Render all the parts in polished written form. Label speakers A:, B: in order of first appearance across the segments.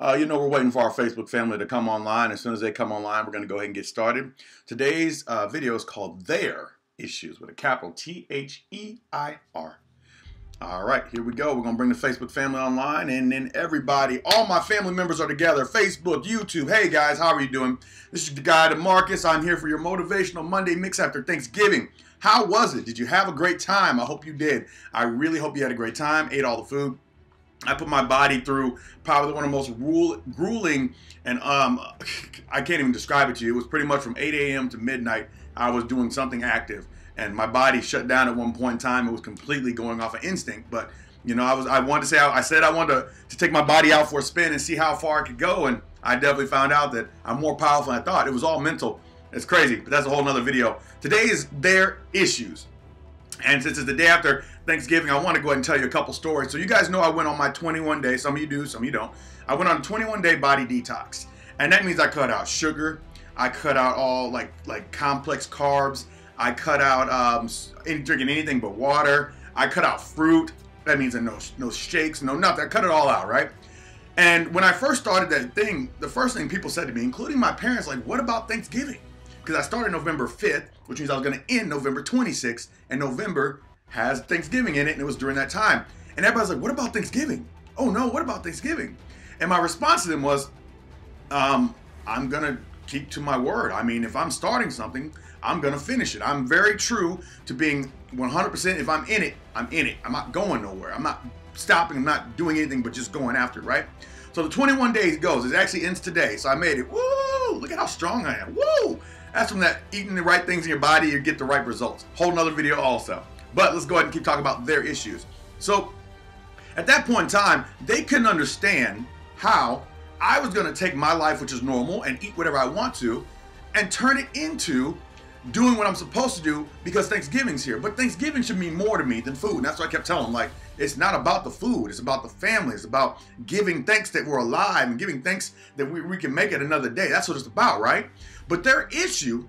A: We're waiting for our Facebook family to come online. As soon as they come online, we're going to go ahead and get started. Today's video is called Their Issues with a capital T-H-E-I-R. All right, here we go. We're going to bring the Facebook family online, and then everybody, all my family members are together. Facebook, YouTube. Hey, guys, how are you doing? This is the guy, Marcus. I'm here for your Motivational Monday Mix after Thanksgiving. How was it? Did you have a great time? I hope you did. I really hope you had a great time, ate all the food. I put my body through probably one of the most grueling, and I can't even describe it to you. It was pretty much from 8 a.m. to midnight. I was doing something active, and my body shut down at one point in time. It was completely going off of instinct. But I wanted to say, I said I wanted to take my body out for a spin and see how far I could go, and I definitely found out that I'm more powerful than I thought. It was all mental. It's crazy, but that's a whole nother video. Today is Their Issues. And since it's the day after Thanksgiving, I want to go ahead and tell you a couple stories. So you guys know I went on my 21-day, some of you do, some of you don't. I went on a 21-day body detox. And that means I cut out sugar. I cut out all like complex carbs. I cut out drinking anything but water. I cut out fruit. That means no shakes, no nothing. I cut it all out, right? And when I first started that thing, the first thing people said to me, including my parents, like, what about Thanksgiving? Because I started November 5th, which means I was going to end November 26th, and November has Thanksgiving in it, and it was during that time. And everybody's like, what about Thanksgiving? Oh no, what about Thanksgiving? And my response to them was, I'm going to keep to my word. I mean, if I'm starting something, I'm going to finish it. I'm very true to being 100%. If I'm in it, I'm in it. I'm not going nowhere. I'm not stopping. I'm not doing anything but just going after it, right? So the 21 days goes. It actually ends today. So I made it. Woo! Look at how strong I am. Woo! That's from that eating the right things in your body, you get the right results. Whole nother video also. But let's go ahead and keep talking about their issues. So at that point in time, they couldn't understand how I was going to take my life, which is normal, and eat whatever I want to, and turn it into doing what I'm supposed to do because Thanksgiving's here. But Thanksgiving should mean more to me than food. And that's what I kept telling them. Like, it's not about the food. It's about the family. It's about giving thanks that we're alive and giving thanks that we can make it another day. That's what it's about, right? But their issue,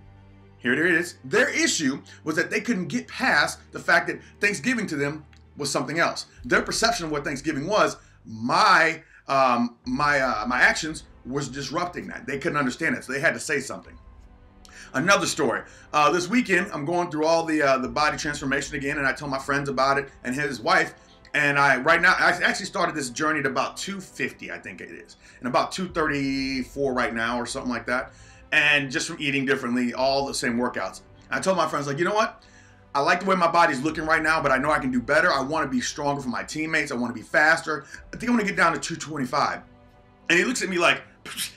A: here it is, their issue was that they couldn't get past the fact that Thanksgiving to them was something else. Their perception of what Thanksgiving was, my actions was disrupting that. They couldn't understand it, so they had to say something. Another story. This weekend, I'm going through all the body transformation again, and I told my friends about it and his wife. And right now, I actually started this journey at about 250, I think it is, and about 234 right now or something like that. And just from eating differently, all the same workouts. I told my friends, like, you know what? I like the way my body's looking right now, but I know I can do better. I want to be stronger for my teammates. I want to be faster. I think I'm going to get down to 225. And he looks at me like,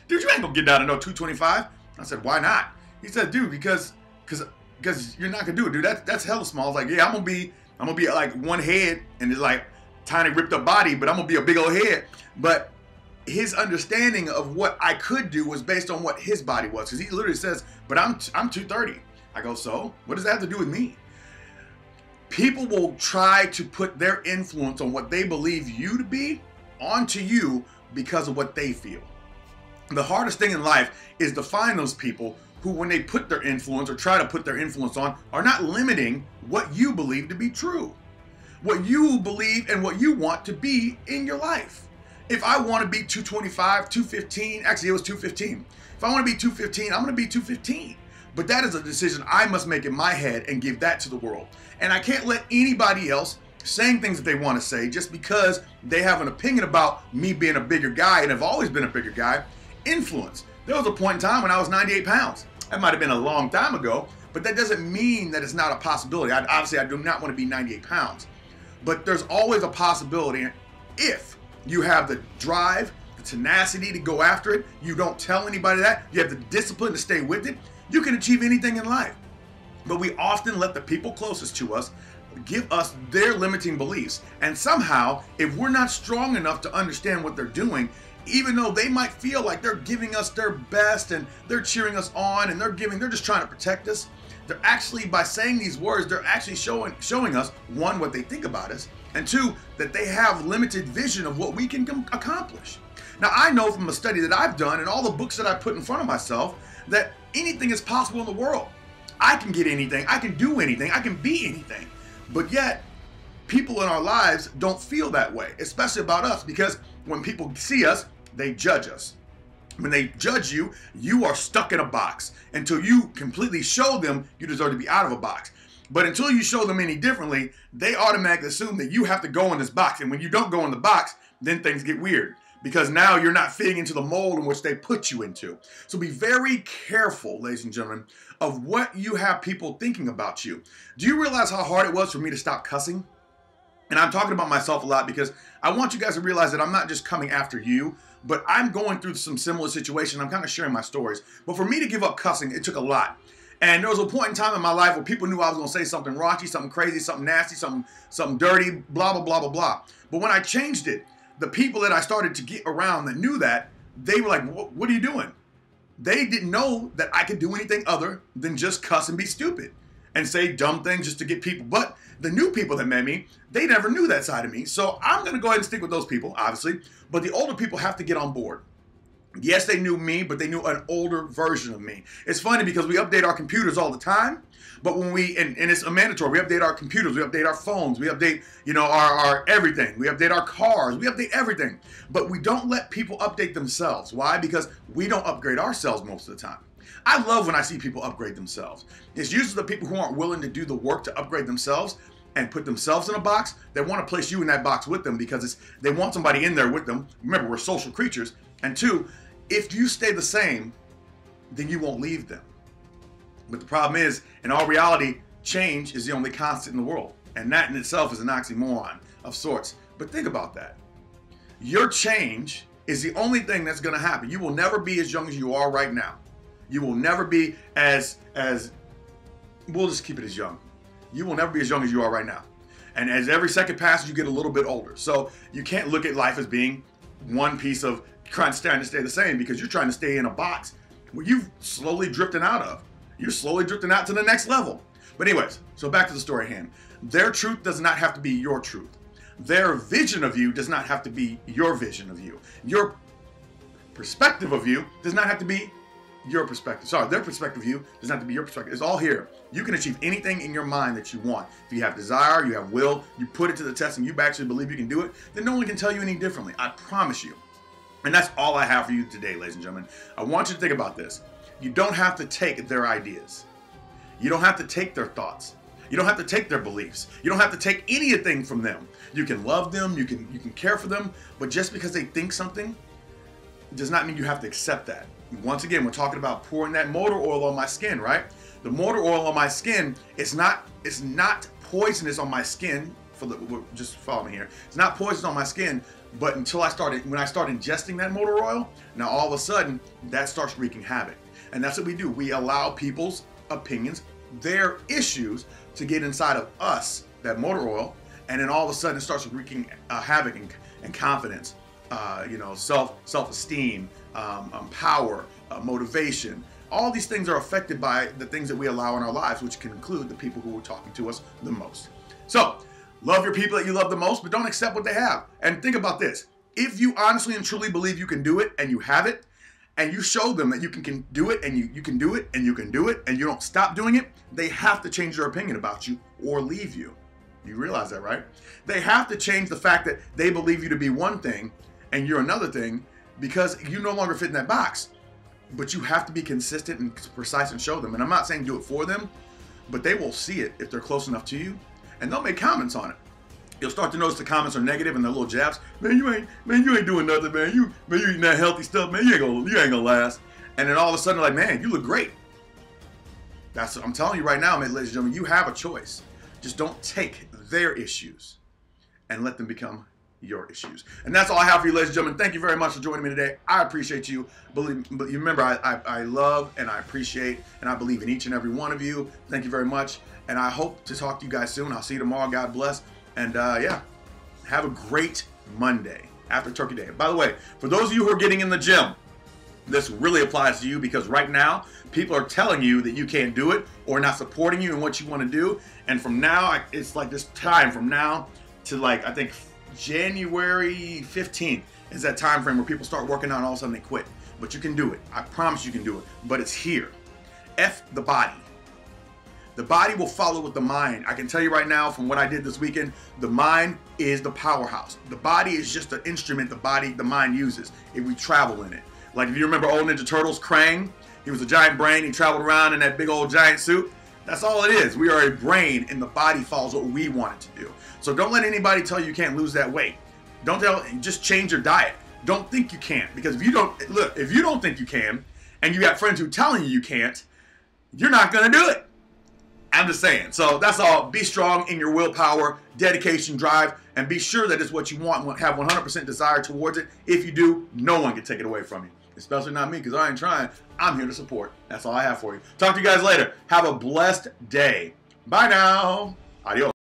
A: dude, you ain't going to get down to no 225. I said, why not? He said, dude, because you're not going to do it, dude. That's hella small. I was like, yeah, I'm going to be like one head and it's like tiny ripped up body, but I'm going to be a big old head. But his understanding of what I could do was based on what his body was. Because he literally says, but I'm 230. I go, so what does that have to do with me? People will try to put their influence on what they believe you to be onto you because of what they feel. The hardest thing in life is to find those people who, when they put their influence or try to put their influence on, are not limiting what you believe to be true. What you believe and what you want to be in your life. If I want to be 225, 215, actually it was 215. If I want to be 215, I'm going to be 215. But that is a decision I must make in my head and give that to the world. And I can't let anybody else saying things that they want to say just because they have an opinion about me being a bigger guy and have always been a bigger guy, influence. There was a point in time when I was 98 pounds. That might have been a long time ago, but that doesn't mean that it's not a possibility. Obviously, I do not want to be 98 pounds. But there's always a possibility if you have the drive, the tenacity to go after it, you don't tell anybody that, you have the discipline to stay with it, you can achieve anything in life. But we often let the people closest to us give us their limiting beliefs. And somehow, if we're not strong enough to understand what they're doing, even though they might feel like they're giving us their best and they're cheering us on and they're just trying to protect us, they're actually, by saying these words, they're actually showing us, one, what they think about us, and two, that they have limited vision of what we can accomplish. Now, I know from a study that I've done and all the books that I put in front of myself that anything is possible in the world. I can get anything, I can do anything, I can be anything. But yet, people in our lives don't feel that way, especially about us, because when people see us, They judge us. When they judge you, you are stuck in a box until you completely show them you deserve to be out of a box. But until you show them any differently, they automatically assume that you have to go in this box. And when you don't go in the box, then things get weird, because now you're not fitting into the mold in which they put you into. So be very careful, ladies and gentlemen, of what you have people thinking about you. Do you realize how hard it was for me to stop cussing? And I'm talking about myself a lot because I want you guys to realize that I'm not just coming after you, but I'm going through some similar situation. I'm kind of sharing my stories. But for me to give up cussing, it took a lot. And there was a point in time in my life where people knew I was going to say something raunchy, something crazy, something nasty, something dirty, blah, blah, blah, blah, blah. But when I changed it, the people that I started to get around that knew that, they were like, what are you doing? They didn't know that I could do anything other than just cuss and be stupid and say dumb things just to get people. But the new people that met me, they never knew that side of me. So I'm going to go ahead and stick with those people, obviously. But the older people have to get on board. Yes, they knew me, but they knew an older version of me. It's funny because we update our computers all the time. But when and it's a mandatory, we update our computers, we update our phones, we update, our everything. We update our cars, we update everything. But we don't let people update themselves. Why? Because we don't upgrade ourselves most of the time. I love when I see people upgrade themselves. It's usually the people who aren't willing to do the work to upgrade themselves and put themselves in a box. They want to place you in that box with them because they want somebody in there with them. Remember, we're social creatures. And two, if you stay the same, then you won't leave them. But the problem is, in all reality, change is the only constant in the world. And that in itself is an oxymoron of sorts. But think about that. Your change is the only thing that's going to happen. You will never be as young as you are right now. You will never be as we'll just keep it as young. You will never be as young as you are right now. And as every second passes, you get a little bit older. So you can't look at life as being one piece of trying to stay the same, because you're trying to stay in a box where you've slowly drifting out of. You're slowly drifting out to the next level. But anyways, so back to the story at hand. Their truth does not have to be your truth. Their vision of you does not have to be your vision of you. Your perspective of you does not have to be your perspective. Sorry, their perspective of you does not have to be your perspective. It's all here. You can achieve anything in your mind that you want. If you have desire, you have will, you put it to the test and you actually believe you can do it, then no one can tell you any differently. I promise you. And that's all I have for you today, ladies and gentlemen. I want you to think about this. You don't have to take their ideas. You don't have to take their thoughts. You don't have to take their beliefs. You don't have to take anything from them. You can love them, you can care for them, but just because they think something does not mean you have to accept that. Once again, we're talking about pouring that motor oil on my skin, right? The motor oil on my skin, it's not poisonous on my skin. Just follow me here. It's not poisonous on my skin, but when I start ingesting that motor oil, now all of a sudden that starts wreaking havoc. And that's what we do. We allow people's opinions, their issues, to get inside of us, that motor oil, and then all of a sudden it starts wreaking havoc and confidence, self-esteem, power, motivation. All these things are affected by the things that we allow in our lives, which can include the people who are talking to us the most. So, love your people that you love the most, but don't accept what they have. And think about this. If you honestly and truly believe you can do it, and you have it, and you show them that you can do it, and you can do it, and you can do it, and you don't stop doing it, they have to change their opinion about you or leave you. You realize that, right? They have to change the fact that they believe you to be one thing and you're another thing, because you no longer fit in that box. But you have to be consistent and precise and show them. And I'm not saying do it for them, but they will see it if they're close enough to you, and they'll make comments on it. You'll start to notice the comments are negative and they're little jabs. Man, you ain't doing nothing, man. You eating that healthy stuff, man. You ain't gonna last. And then all of a sudden, like, man, you look great. I'm telling you right now, ladies and gentlemen, you have a choice. Just don't take their issues and let them become your issues. And that's all I have for you, ladies and gentlemen. Thank you very much for joining me today. I appreciate you. But you remember, I love and I appreciate and I believe in each and every one of you. Thank you very much. And I hope to talk to you guys soon. I'll see you tomorrow. God bless. And yeah, have a great Monday after Turkey Day. By the way, for those of you who are getting in the gym, this really applies to you, because right now people are telling you that you can't do it or not supporting you in what you want to do. And from now, it's like this time from now to, like, I think January 15th is that time frame where people start working out and all of a sudden they quit. But you can do it. I promise you can do it. But it's here. F the body. The body will follow with the mind. I can tell you right now from what I did this weekend, the mind is the powerhouse. The body is just an instrument the mind uses if we travel in it. Like if you remember old Ninja Turtles, Krang, he was a giant brain, he traveled around in that big old giant suit. That's all it is. We are a brain and the body follows what we want it to do. So don't let anybody tell you can't lose that weight. Just change your diet. Don't think you can't, because if you don't think you can and you got friends who are telling you can't, you're not going to do it. I'm just saying. So that's all. Be strong in your willpower, dedication, drive, and be sure that it's what you want. Have 100% desire towards it. If you do, no one can take it away from you. Especially not me, because I ain't trying. I'm here to support. That's all I have for you. Talk to you guys later. Have a blessed day. Bye now. Adios.